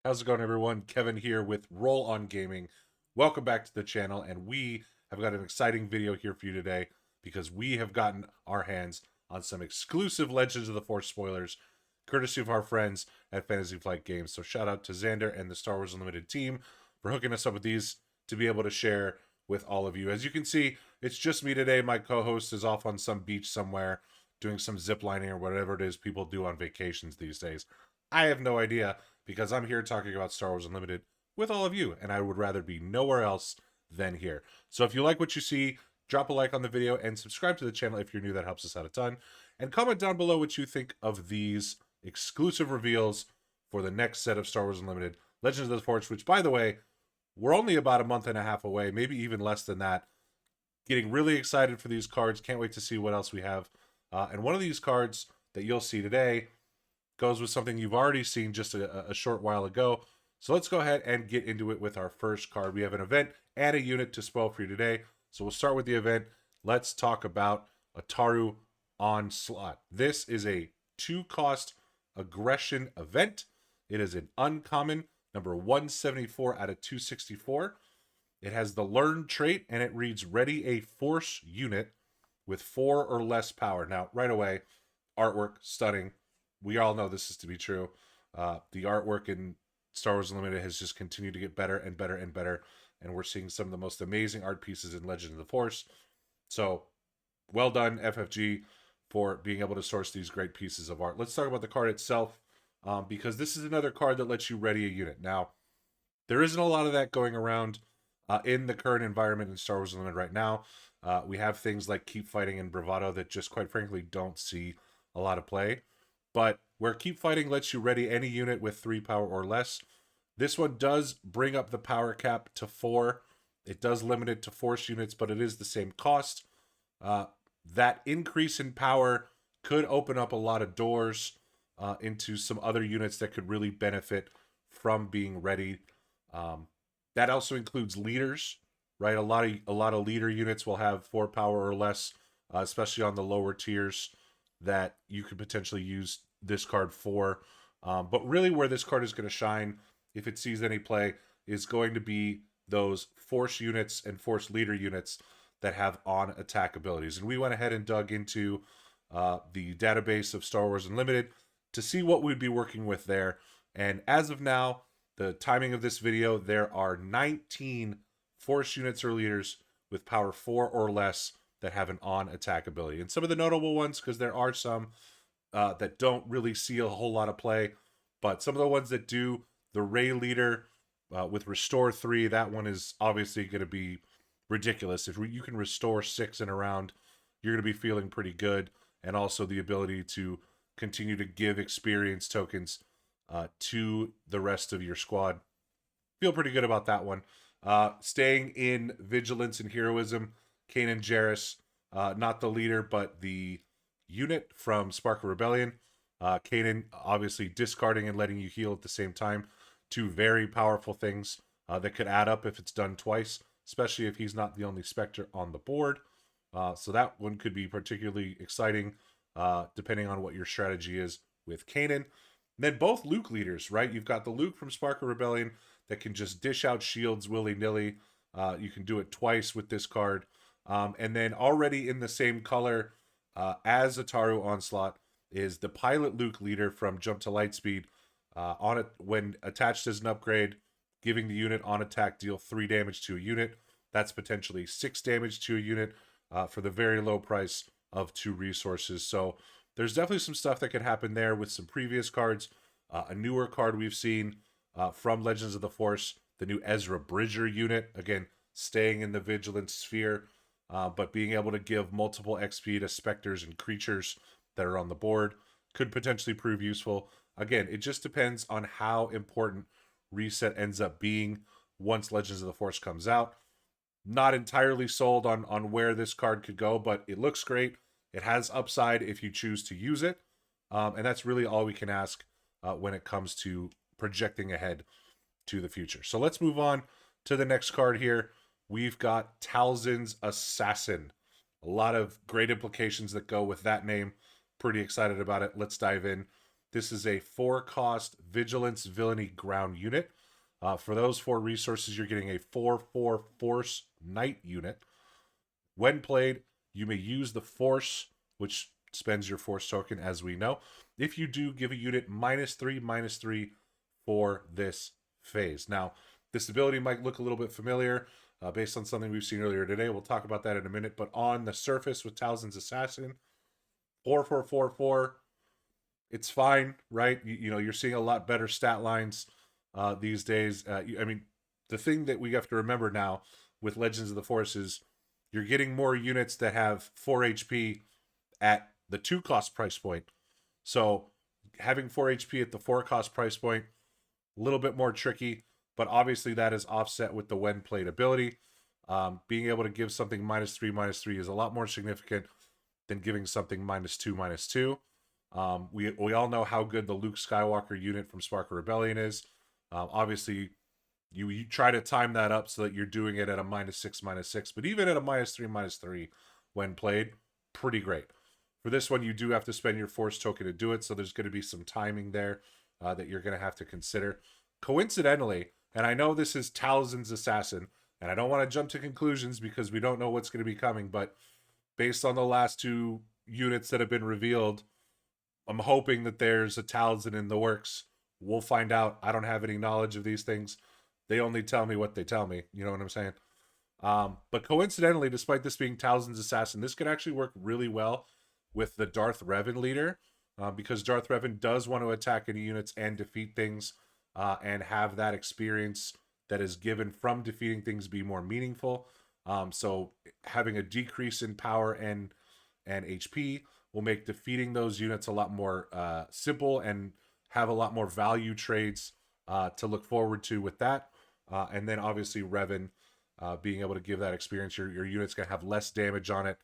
How's it going, everyone? Kevin here with Roll On Gaming. Welcome back to the channel, and we have got an exciting video here for you today because we have gotten our hands on some exclusive Legends of the Force spoilers, courtesy of our friends at Fantasy Flight Games. So shout out to Xander and the Star Wars Unlimited team for hooking us up with these to be able to share with all of you. As you can see, it's just me today. My co-host is off on some beach somewhere doing some zip lining or whatever it is people do on vacations these days. I have no idea because I'm here talking about Star Wars Unlimited with all of you, and I would rather be nowhere else than here. So if you like what you see, drop a like on the video and subscribe to the channel if you're new. That helps us out a ton. And comment down below what you think of these exclusive reveals for the next set of Star Wars Unlimited Legends of the Force, which, by the way, we're only about a month and a half away, maybe even less than that. Getting really excited for these cards. Can't wait to see what else we have. And one of these cards that you'll see today goes with something you've already seen just a short while ago. So let's go ahead and get into it with our first card. We have an event and a unit to spoil for you today. So we'll start with the event. Let's talk about Ataru Onslaught. This is a 2-cost aggression event. It is an uncommon, number 174 out of 264. It has the learn trait, and it reads ready a force unit with 4 or less power. Now, right away, artwork, stunning. We all know this is to be true. The artwork in Star Wars Unlimited has just continued to get better and better and better, and we're seeing some of the most amazing art pieces in Legend of the Force. So, well done, FFG, for being able to source these great pieces of art. Let's talk about the card itself, because this is another card that lets you ready a unit. Now, there isn't a lot of that going around in the current environment in Star Wars Unlimited right now. We have things like Keep Fighting and Bravado that just quite frankly don't see a lot of play. But where Keep Fighting lets you ready any unit with 3 power or less, this one does bring up the power cap to 4. It does limit it to force units, but it is the same cost. That increase in power could open up a lot of doors into some other units that could really benefit from being ready. That also includes leaders, right? A lot of leader units will have 4 power or less, especially on the lower tiers that you could potentially use this card for. But really, where this card is going to shine, if it sees any play, is going to be those force units and force leader units that have on attack abilities. And we went ahead and dug into the database of Star Wars Unlimited to see what we'd be working with there. And as of now, the timing of this video, there are 19 force units or leaders with power 4 or less that have an on attack ability. And some of the notable ones, because there are some that don't really see a whole lot of play, but some of the ones that do, the Ray leader with Restore 3, that one is obviously going to be ridiculous. If you can restore 6 in a round, you're going to be feeling pretty good. And also the ability to continue to give experience tokens to the rest of your squad. Feel pretty good about that one. Staying in Vigilance and Heroism, Kanan Jarrus, not the leader, but the unit from Spark of Rebellion. Kanan obviously discarding and letting you heal at the same time. 2 very powerful things that could add up if it's done twice, especially if he's not the only Spectre on the board. So that one could be particularly exciting, depending on what your strategy is with Kanan. And then both Luke leaders, right? You've got the Luke from Spark of Rebellion that can just dish out shields willy-nilly. You can do it twice with this card. And then already in the same color as Ataru Onslaught is the Pilot Luke leader from Jump to Lightspeed. On it, when attached as an upgrade, giving the unit on attack deal 3 damage to a unit. That's potentially 6 damage to a unit for the very low price of 2 resources. So there's definitely some stuff that could happen there with some previous cards. A newer card we've seen from Legends of the Force, the new Ezra Bridger unit. Again, staying in the Vigilance sphere, but being able to give multiple XP to specters and creatures that are on the board could potentially prove useful. Again, it just depends on how important Reset ends up being once Legends of the Force comes out. Not entirely sold on where this card could go, but it looks great. It has upside if you choose to use it. And that's really all we can ask when it comes to projecting ahead to the future. So let's move on to the next card here. We've got Talzin's Assassin. A lot of great implications that go with that name. Pretty excited about it. Let's dive in. This is a 4-cost Vigilance Villainy Ground unit. For those 4 resources, you're getting a 4/4 Force Knight unit. When played, you may use the Force, which spends your Force token, as we know. If you do, give a unit -3/-3 for this phase. Now, this ability might look a little bit familiar based on something we've seen earlier today. We'll talk about that in a minute. But on the surface with Talzin's Assassin, 4/4/4/4, it's fine, right? You know, you're seeing a lot better stat lines these days. I mean, the thing that we have to remember now with Legends of the Force is you're getting more units that have 4 HP at the 2-cost price point. So having 4 HP at the 4-cost price point, a little bit more tricky, but obviously that is offset with the when played ability. Being able to give something -3/-3 is a lot more significant than giving something -2/-2. We all know how good the Luke Skywalker unit from Spark of Rebellion is. Obviously, you try to time that up so that you're doing it at a -6/-6, but even at a -3/-3 when played, pretty great. For this one, you do have to spend your Force token to do it, so there's going to be some timing there that you're going to have to consider. Coincidentally, and I know this is Talzin's Assassin, and I don't want to jump to conclusions because we don't know what's going to be coming, but based on the last 2 units that have been revealed, I'm hoping that there's a Talzin in the works. We'll find out. I don't have any knowledge of these things. They only tell me what they tell me. You know what I'm saying? But coincidentally, despite this being Talzin's Assassin, this could actually work really well with the Darth Revan leader, because Darth Revan does want to attack any units and defeat things, and have that experience that is given from defeating things be more meaningful. So having a decrease in power and HP will make defeating those units a lot more simple and have a lot more value trades to look forward to with that. And then obviously Revan being able to give that experience, your unit's going to have less damage on it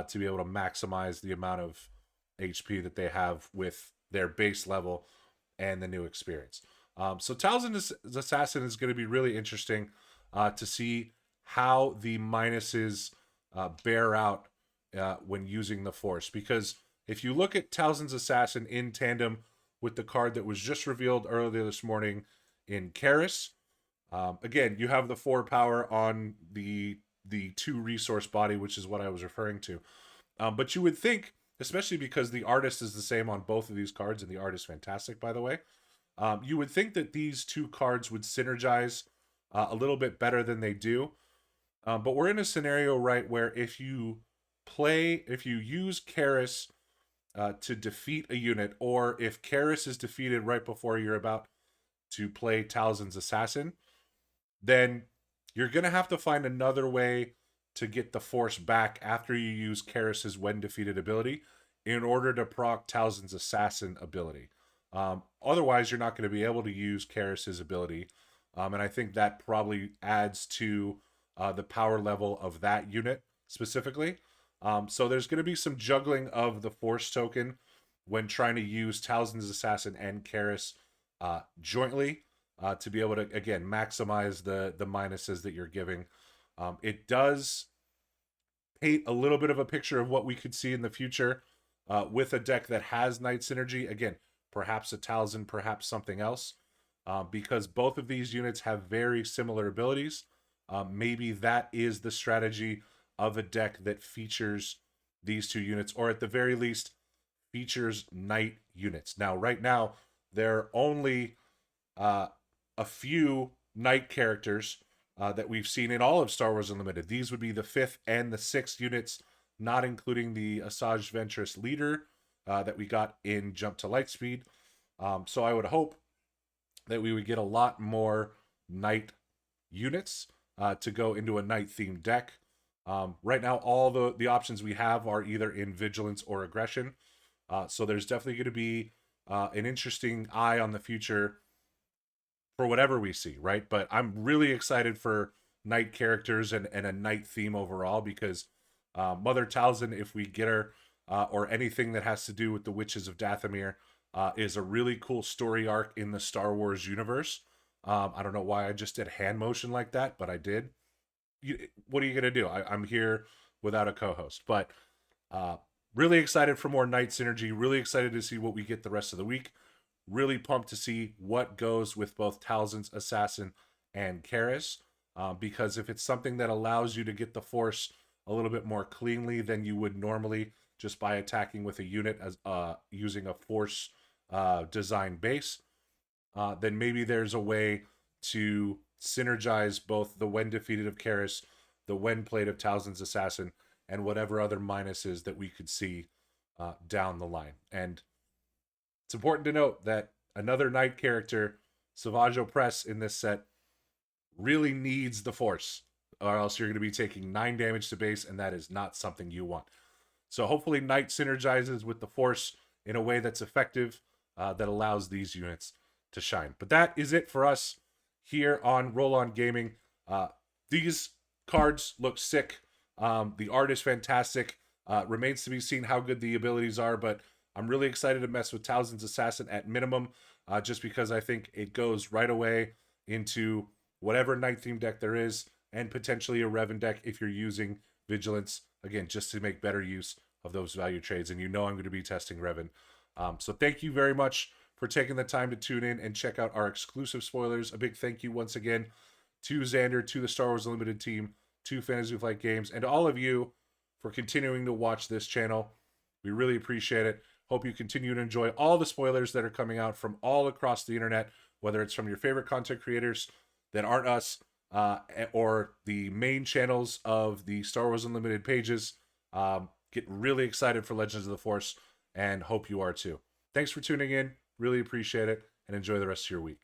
to be able to maximize the amount of HP that they have with their base level and the new experience. So Talzin's Assassin is going to be really interesting to see how the minuses bear out when using the Force. Because if you look at Talzin's Assassin in tandem with the card that was just revealed earlier this morning in Karis, again, you have the 4 power on the 2 resource body, which is what I was referring to. But you would think, especially because the artist is the same on both of these cards, and the art is fantastic, by the way, you would think that these 2 cards would synergize a little bit better than they do. But we're in a scenario, right, where if you use Karis to defeat a unit, or if Karis is defeated right before you're about to play Talzin's Assassin, then you're going to have to find another way to get the Force back after you use Karis's when defeated ability in order to proc Talzin's Assassin ability. Otherwise, you're not going to be able to use Karis's ability. And I think that probably adds to the power level of that unit specifically. So there's going to be some juggling of the Force token when trying to use Talzin's Assassin and Karis jointly to be able to, again, maximize the minuses that you're giving. It does paint a little bit of a picture of what we could see in the future with a deck that has Knight synergy. Again, perhaps a Talzin, perhaps something else, because both of these units have very similar abilities. Maybe that is the strategy of a deck that features these 2 units, or at the very least features Knight units. Now, right now, there are only a few Knight characters that we've seen in all of Star Wars Unlimited. These would be the 5th and the 6th units, not including the Asajj Ventress leader that we got in Jump to Lightspeed. So I would hope that we would get a lot more Knight units to go into a Knight-themed deck. Right now, all the options we have are either in Vigilance or Aggression. So there's definitely going to be an interesting eye on the future for whatever we see, right? But I'm really excited for Knight characters and a Knight theme overall, because Mother Talzin, if we get her, or anything that has to do with the Witches of Dathomir, is a really cool story arc in the Star Wars universe. I don't know why I just did hand motion like that, but I did. What are you going to do? I'm here without a co-host. But really excited for more Knight synergy. Really excited to see what we get the rest of the week. Really pumped to see what goes with both Talzin's Assassin and Karis, because if it's something that allows you to get the Force a little bit more cleanly than you would normally just by attacking with a unit as using a Force design base, then maybe there's a way to synergize both the when defeated of Karis, the when played of Talzin's Assassin, and whatever other minuses that we could see down the line. And it's important to note that another knight character, Savage Opress, in this set really needs the Force, or else you're going to be taking 9 damage to base, and that is not something you want. So hopefully Knight synergizes with the Force in a way that's effective, that allows these units to shine. But that is it for us here on Roll On Gaming. These cards look sick. The art is fantastic. Remains to be seen how good the abilities are, but I'm really excited to mess with Talzin's Assassin at minimum, just because I think it goes right away into whatever Knight theme deck there is, and potentially a Revan deck if you're using Vigilance, again, just to make better use of those value trades. And you know I'm going to be testing Revan. So thank you very much for taking the time to tune in and check out our exclusive spoilers. A big thank you once again to Xander, to the Star Wars Unlimited team, to Fantasy Flight Games, and to all of you for continuing to watch this channel. We really appreciate it. Hope you continue to enjoy all the spoilers that are coming out from all across the internet, whether it's from your favorite content creators that aren't us, or the main channels of the Star Wars Unlimited pages. Get really excited for Legends of the Force, and hope you are too. Thanks for tuning in. Really appreciate it, and enjoy the rest of your week.